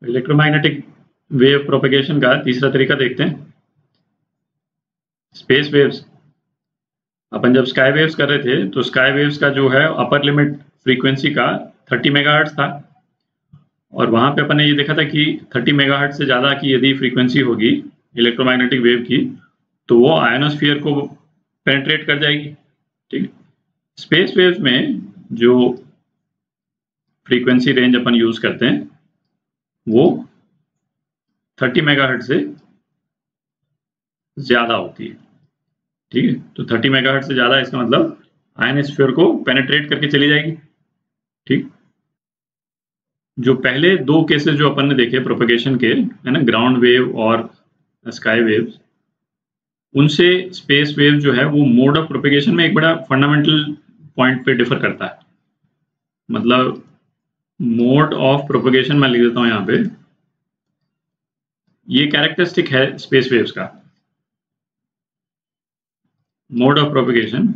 Electromagnetic wave propagation का तीसरा तरीका देखते हैं, स्पेस वेव्स। अपन जब स्काई वेव्स कर रहे थे तो स्काई वेव्स का जो है अपर लिमिट फ्रीक्वेंसी का 30 मेगाहर्ट्ज था, और वहां पे अपन ने ये देखा था कि 30 मेगाहर्ट्ज से ज़्यादा की यदि फ्रीक्वेंसी होगी इलेक्ट्रोमैग्नेटिक वेव की तो वो आयोनोस्फीयर को पेनिट्रेट कर जाएगी। ठीक, स्पेस वेव्स में जो फ्रीक्वेंसी रेंज अपन यूज करते हैं वो 30 मेगाहर्ट्ज से ज़्यादा होती है। ठीक है, तो 30 मेगाहर्ट्ज से ज़्यादा इसका मतलब आयोनोस्फीयर को पेनिट्रेट करके चली जाएगी। ठीक, जो पहले दो केसेस जो अपन ने देखे प्रोपेगेशन के, है ना, ग्राउंड वेव और स्काई वेव्स, उनसे स्पेस वेव जो है वो मोड ऑफ प्रोपेगेशन में एक बड़ा फंडामेंटल पॉइंट पे डिफर करता है। मतलब मोड ऑफ प्रोपेगेशन मैं लिख देता हूं यहाँ पे, ये कैरेक्टरिस्टिक है स्पेस वेव्स का। मोड ऑफ प्रोपेगेशन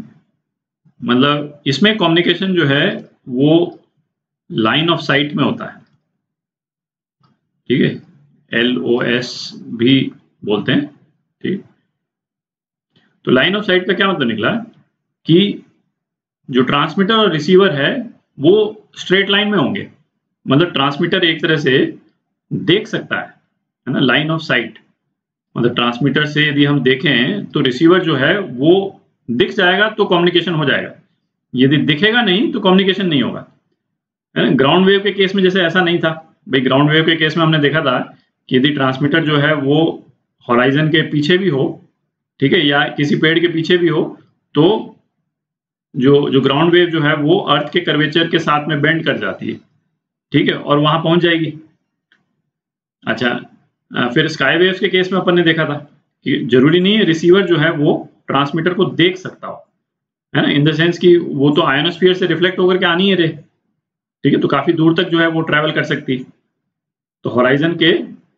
मतलब इसमें कम्युनिकेशन जो है वो लाइन ऑफ साइट में होता है। ठीक है, LOS भी बोलते हैं। ठीक, तो लाइन ऑफ साइट का क्या मतलब निकला कि जो ट्रांसमीटर और रिसीवर है वो स्ट्रेट लाइन में होंगे। मतलब ट्रांसमीटर एक तरह से देख सकता है ना, लाइन ऑफ साइट। मतलब ट्रांसमीटर से यदि हम देखें तो रिसीवर जो है वो दिख जाएगा तो कम्युनिकेशन हो जाएगा, यदि दिखेगा नहीं तो कम्युनिकेशन नहीं होगा, है ना। ग्राउंड वेव के केस में जैसे ऐसा नहीं था भाई। ग्राउंड वेव के केस में हमने देखा था कि यदि ट्रांसमीटर जो है वो हॉराइजन के पीछे भी हो, ठीक है, या किसी पेड़ के पीछे भी हो, तो जो ग्राउंड वेव जो है वो अर्थ के कर्वेचर के साथ में बेंड कर जाती है। ठीक है, और वहां पहुंच जाएगी। अच्छा, फिर स्काई वेव्स के केस में अपन ने देखा था कि जरूरी नहीं है रिसीवर जो है वो ट्रांसमीटर को देख सकता हो, है ना, इन द सेंस कि वो तो आयोनोस्फीयर से रिफ्लेक्ट होकर के आनी है रे। ठीक है, तो काफी दूर तक जो है वो ट्रैवल कर सकती। तो हॉराइजन के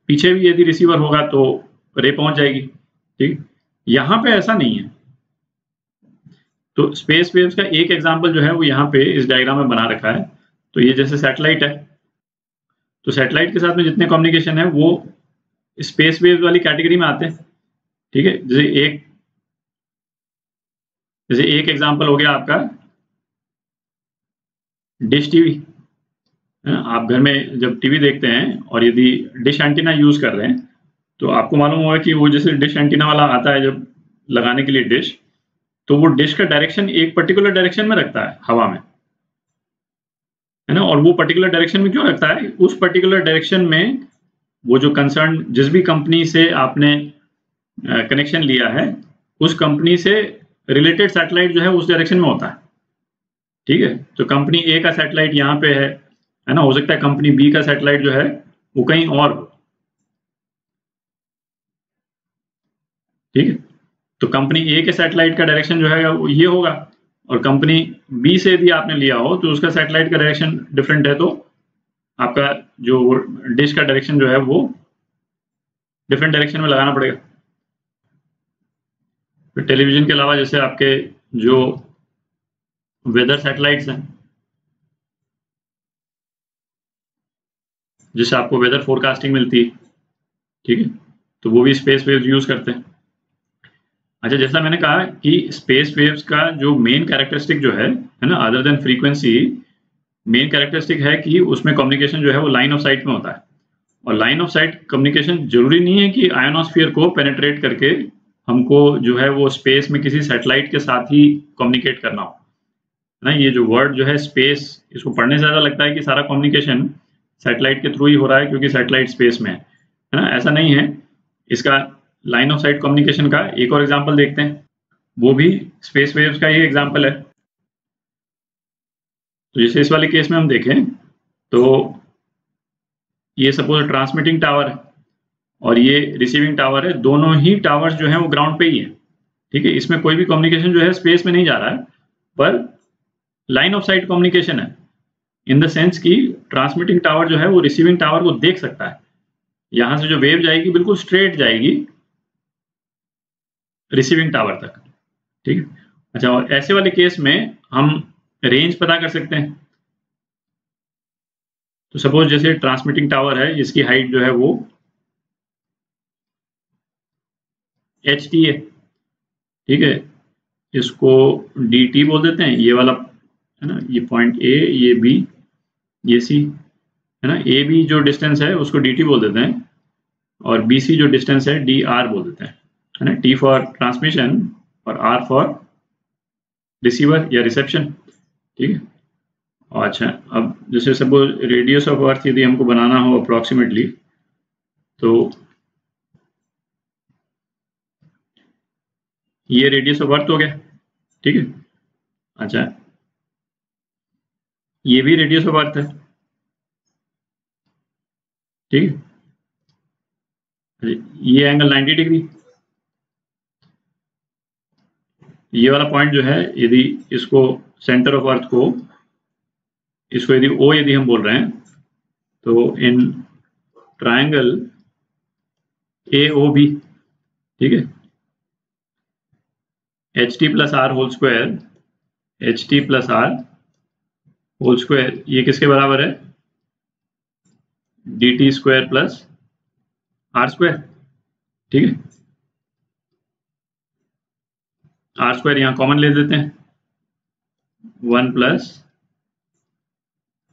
पीछे भी यदि रिसीवर होगा तो रे पहुंच जाएगी। ठीक, यहां पे ऐसा नहीं है। तो स्पेस वेव्स का एक एग्जांपल जो है वो यहाँ पे इस डायग्राम में बना रखा है। तो ये जैसे सैटेलाइट है, तो सैटेलाइट के साथ में जितने कम्युनिकेशन है वो स्पेस वेव वाली कैटेगरी में आते हैं। ठीक है, जैसे एक एग्जांपल हो गया आपका डिश टीवी, है ना। आप घर में जब टीवी देखते हैं और यदि डिश एंटीना यूज कर रहे हैं तो आपको मालूम होगा कि वो जैसे डिश एंटीना वाला आता है जब लगाने के लिए डिश, तो वो डिश का डायरेक्शन एक पर्टिकुलर डायरेक्शन में रखता है हवा में, है ना। और वो पर्टिकुलर डायरेक्शन में क्यों रखता है? उस पर्टिकुलर डायरेक्शन में वो जो कंसर्न जिस भी कंपनी से आपने कनेक्शन लिया है उस कंपनी से रिलेटेड सैटेलाइट जो है उस डायरेक्शन में होता है। ठीक है, तो कंपनी ए का सैटेलाइट यहाँ पे है ना, हो सकता है कंपनी बी का सैटेलाइट जो है वो कहीं और हो। ठीक है, तो कंपनी ए के सैटेलाइट का डायरेक्शन जो है वो ये होगा, और कंपनी बी से यदि आपने लिया हो तो उसका सैटेलाइट का डायरेक्शन डिफरेंट है, तो आपका जो डिश का डायरेक्शन जो है वो डिफरेंट डायरेक्शन में लगाना पड़ेगा। फिर टेलीविजन के अलावा जैसे आपके जो वेदर सैटेलाइट्स हैं, जिससे आपको वेदर फोरकास्टिंग मिलती है, ठीक है, तो वो भी स्पेस वेव्स यूज करते हैं। अच्छा, जैसा मैंने कहा कि स्पेस वेव्स का जो मेन कैरेक्टरिस्टिक जो है ना, other than frequency, main characteristic है कि उसमें कम्युनिकेशन जो है वो लाइन ऑफ साइट में होता है। और लाइन ऑफ साइट कम्युनिकेशन जरूरी नहीं है कि आयोनोस्फीयर को पेनिट्रेट करके हमको जो है वो स्पेस में किसी सैटेलाइट के साथ ही कम्युनिकेट करना हो ना। ये जो वर्ड जो है स्पेस, इसको पढ़ने से ज्यादा लगता है कि सारा कम्युनिकेशन सैटेलाइट के थ्रू ही हो रहा है क्योंकि सैटेलाइट स्पेस में है ना। ऐसा नहीं है। इसका लाइन ऑफ साइट कम्युनिकेशन का एक और एग्जांपल देखते हैं, वो भी स्पेस वेव्स का ही एग्जांपल है। तो जैसे इस वाले केस में हम देखें तो ये सपोज ट्रांसमिटिंग टावर है और ये रिसीविंग टावर है। दोनों ही टावर्स जो हैं वो ग्राउंड पे ही है। ठीक है, इसमें कोई भी कम्युनिकेशन जो है स्पेस में नहीं जा रहा है, पर लाइन ऑफ साइट कम्युनिकेशन है, इन द सेंस कि ट्रांसमिटिंग टावर जो है वो रिसीविंग टावर को देख सकता है। यहां से जो वेव जाएगी बिल्कुल स्ट्रेट जाएगी रिसीविंग टावर तक। ठीक है, अच्छा, और ऐसे वाले केस में हम रेंज पता कर सकते हैं। तो सपोज जैसे ट्रांसमिटिंग टावर है, इसकी हाइट जो है वो HT है, ठीक है, इसको DT बोल देते हैं, ये वाला है ना, ये पॉइंट A, ये B, ये C है ना। AB जो डिस्टेंस है उसको DT बोल देते हैं, और BC जो डिस्टेंस है DR बोल देते हैं, है ना। T फॉर ट्रांसमिशन और R फॉर रिसीवर या रिसेप्शन, ठीक है। अच्छा, अब जैसे सपोज रेडियस ऑफ अर्थ यदि हमको बनाना हो अप्रोक्सीमेटली, तो ये रेडियस ऑफ अर्थ हो गया, ठीक है। अच्छा, ये भी रेडियस ऑफ अर्थ है, ठीक है। ये एंगल 90 डिग्री, ये वाला पॉइंट जो है, यदि इसको सेंटर ऑफ अर्थ को, इसको यदि O यदि हम बोल रहे हैं, तो इन ट्रायंगल AOB, ठीक है, HT plus R whole square, HT plus R whole square, ये किसके बराबर है, DT square plus R square, ठीक है। R स्क्वायर यहाँ कॉमन ले देते हैं, 1 plus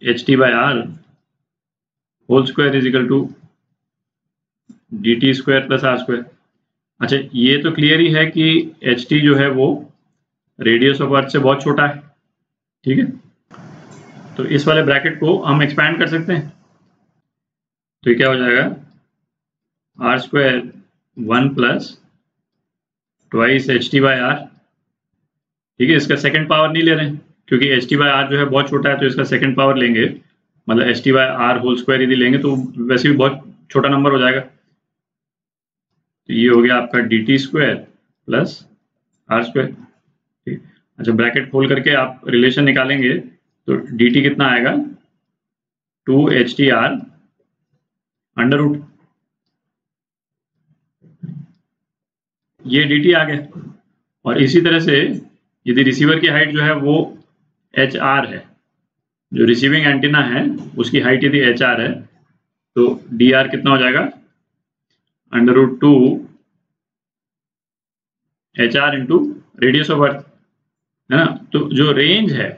HT by R whole square is equal to DT square plus R square. अच्छा, ये तो क्लियर ही है कि HT जो है वो रेडियस ऑफ अर्थ से बहुत छोटा है, ठीक है। तो इस वाले ब्रैकेट को हम एक्सपैंड कर सकते हैं, तो ये क्या हो जाएगा, R square 1 plus twice HT by R, ठीक है। इसका सेकंड पावर नहीं ले रहे हैं, क्योंकि HT बाय R जो है बहुत छोटा है, तो इसका सेकंड पावर लेंगे, मतलब HT by R whole square यदि लेंगे तो वैसे भी बहुत छोटा नंबर हो जाएगा। तो ये हो गया आपका DT square plus R square, ठीक। अच्छा, ब्रैकेट खोल करके आप रिलेशन निकालेंगे, तो DT कितना आएगा, 2HTR अंडर रूट, ये DT आ गया। और इसी तरह से यदि रिसीवर की हाइट जो है वो HR है, जो रिसीविंग एंटीना है उसकी हाइट यदि HR है, तो DR कितना हो जाएगा, under root 2 HR into radius of earth, है ना। तो जो रेंज है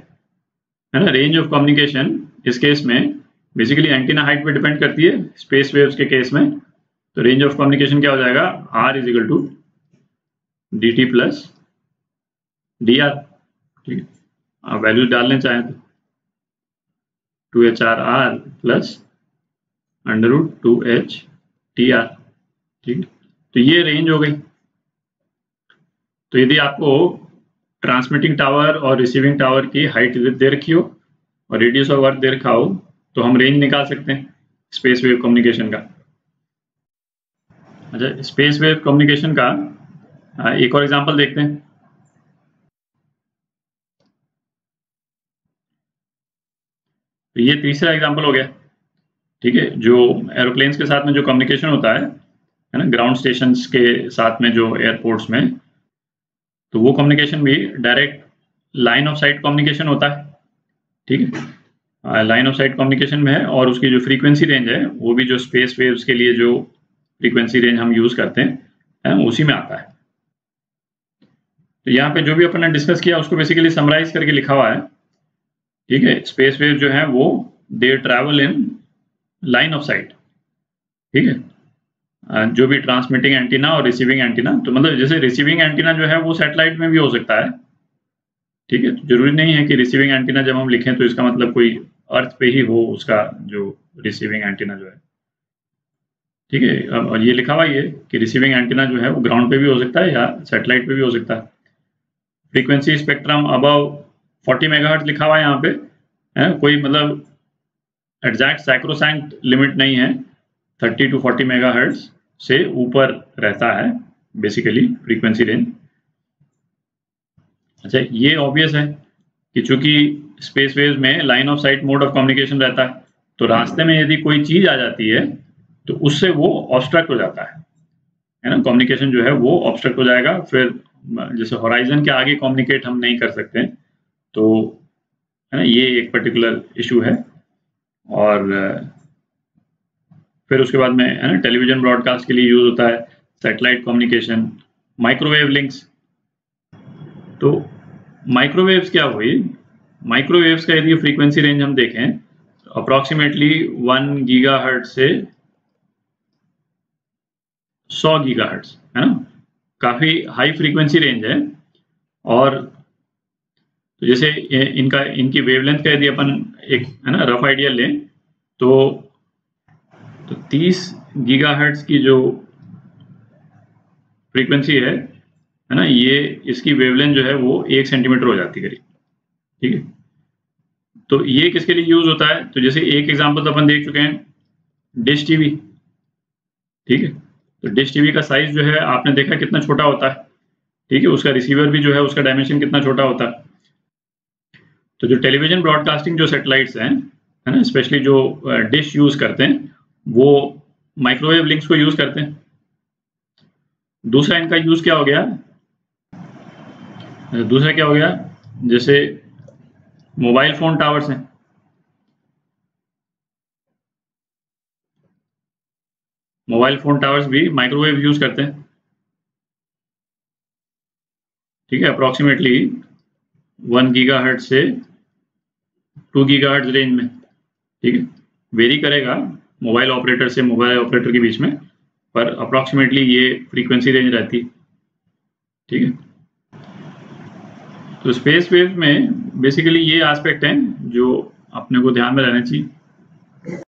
ना, रेंज ऑफ कम्युनिकेशन इस केस में बेसिकली एंटीना हाइट पे डिपेंड करती है, स्पेस वेव्स के केस में। तो रेंज ऑफ कम्युनिकेशन क्या हो जाएगा, R is equal to DT plus DR, ठीक है। आप वैल्यूज डालने चाहें तो 2HRR plus under root 2HTR, ठीक है। तो ये रेंज हो गई। तो यदि आपको ट्रांसमिटिंग टावर और रिसीविंग टावर की हाइट दे रखी हो और रेडियस ऑफ अर्थ दे रखा हो, तो हम रेंज निकाल सकते हैं स्पेस वेव कम्युनिकेशन का। अच्छा, स्पेस वेव कम्युनिकेशन का एक और एग्जांपल देखते हैं। तो ये तीसरा एग्जांपल हो गया, ठीक है। जो एरोप्लेन्स के साथ में जो कम्युनिकेशन होता है ना, ग्राउंड स्टेशंस के साथ में जो एयरपोर्ट्स में, तो वो कम्युनिकेशन भी direct line of site communication होता है, ठीक है। लाइन ऑफ साइट कम्युनिकेशन में है, और उसकी जो फ्रीक्वेंसी रेंज है वो भी जो स्पेस वेव्स के लिए जो फ्रीक्वेंसी रेंज हम यूज करते हैं उसी में आता है। तो यहाँ पे जो भी अपन ने डिस्कस किया उसको बेसिकली समराइज करके लिखा हुआ है, ठीक है। स्पेस वेव जो है वो दे travel in line of site, ठीक है। जो भी ट्रांसमिटिंग एंटीना और रिसीविंग एंटीना, तो मतलब जैसे रिसीविंग एंटीना जो है वो सैटेलाइट में भी हो सकता है, ठीक है। तो जरूरी नहीं है कि रिसीविंग एंटीना जब हम लिखें तो इसका मतलब कोई अर्थ पे ही हो उसका जो रिसीविंग एंटीना जो है, ठीक है। अब ये लिखा हुआ है कि रिसीविंग एंटीना जो है वो ग्राउंड पे भी हो सकता है या सैटेलाइट पे भी हो सकता है। फ्रीक्वेंसी स्पेक्ट्रम अबव 40 मेगाहर्ट्ज लिखा हुआ है यहाँ पे, है कोई मतलब एग्जैक्ट सैक्रोसैंक्ट लिमिट नहीं है, 30 टू 40 मेगाहर्ट्ज से ऊपर रहता है बेसिकली फ्रीक्वेंसी रेंज। अच्छा, ये ऑब्वियस है कि चूंकि स्पेस वेव्स में line of site mode of communication रहता है, तो रास्ते में यदि कोई चीज आ जाती है तो उससे वो ऑब्स्ट्रक्ट हो जाता है ना, कम्युनिकेशन जो है वो ऑब्स्ट्रक्ट हो जाएगा। फिर जैसे होराइजन के आगे कम्युनिकेट हम नहीं कर सकते, तो है ना, ये एक पर्टिकुलर इशू है। और फिर उसके बाद में है ना टेलीविजन ब्रॉडकास्ट के लिए यूज होता है, सैटेलाइट कम्युनिकेशन, माइक्रोवेव लिंक्स। तो माइक्रोवेव्स क्या हुई, माइक्रोवेव्स का यदि फ्रीक्वेंसी रेंज हम देखें तो अप्रॉक्सीमेटली 1 गीगाहर्ट्ज से 100 गीगाहर्ट्ज, है ना, काफी हाई फ्रीक्वेंसी रेंज है। और तो जैसे इनकी वेवलेंथ का यदि अपन एक है ना रफ आइडिया लें तो 30 गीगाहर्ट्ज की जो फ्रीक्वेंसी है ना, ये इसकी वेवलेंथ जो है वो 1 सेंटीमीटर हो जाती है करीब, ठीक है। तो ये किसके लिए यूज होता है, तो जैसे एक एग्जांपल तो अपन देख चुके हैं, डिश टीवी, ठीक है। तो डिश टीवी का साइज जो है आपने देखा कितना छोटा होता है, ठीक है, उसका रिसीवर भी जो है उसका डायमेंशन कितना छोटा होता है। तो जो टेलीविजन ब्रॉडकास्टिंग जो सैटेलाइट्स हैं, है ना, स्पेशली जो डिश यूज करते हैं, वो माइक्रोवेव लिंक्स को यूज करते हैं। दूसरा इनका यूज क्या हो गया, दूसरा क्या हो गया, जैसे मोबाइल फोन टावर्स हैं, मोबाइल फोन टावर्स भी माइक्रोवेव यूज करते हैं, ठीक है, अप्रोक्सीमेटली 1 गीगाहर्ट्ज से 2 गीगाहर्ट्ज रेंज में, ठीक है। वेरी करेगा मोबाइल ऑपरेटर से मोबाइल ऑपरेटर के बीच में, पर अप्रोक्सीमेटली ये फ्रीक्वेंसी रेंज रहती है, ठीक है। तो स्पेस वेव में बेसिकली ये एस्पेक्ट हैं जो अपने को ध्यान में रहना चाहिए।